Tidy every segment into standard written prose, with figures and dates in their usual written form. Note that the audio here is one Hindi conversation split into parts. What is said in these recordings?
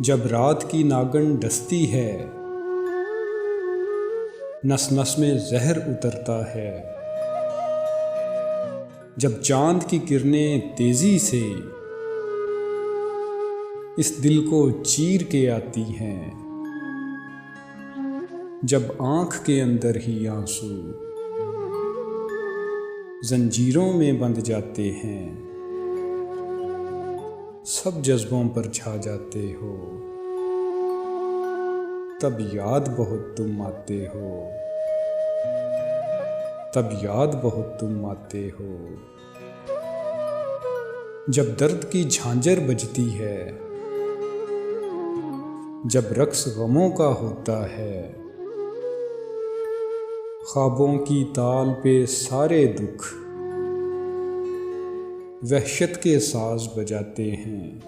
जब रात की नागन डसती है, नस नस में जहर उतरता है। जब चांद की किरणें तेजी से इस दिल को चीर के आती हैं, जब आँख के अंदर ही आंसू जंजीरों में बंध जाते हैं, सब जज्बों पर छा जाते हो, तब याद बहुत तुम आते हो, तब याद बहुत तुम आते हो। जब दर्द की झांझर बजती है, जब रक्स गमों का होता है, ख्वाबों की ताल पे सारे दुख वहशत के साज बजाते हैं,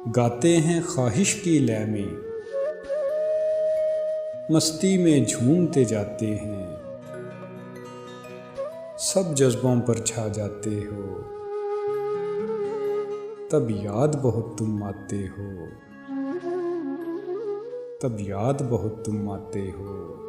गाते हैं ख्वाहिश की लय में, मस्ती में झूमते जाते हैं, सब जज्बों पर छा जाते हो, तब याद बहुत तुम आते हो, तब याद बहुत तुम आते हो।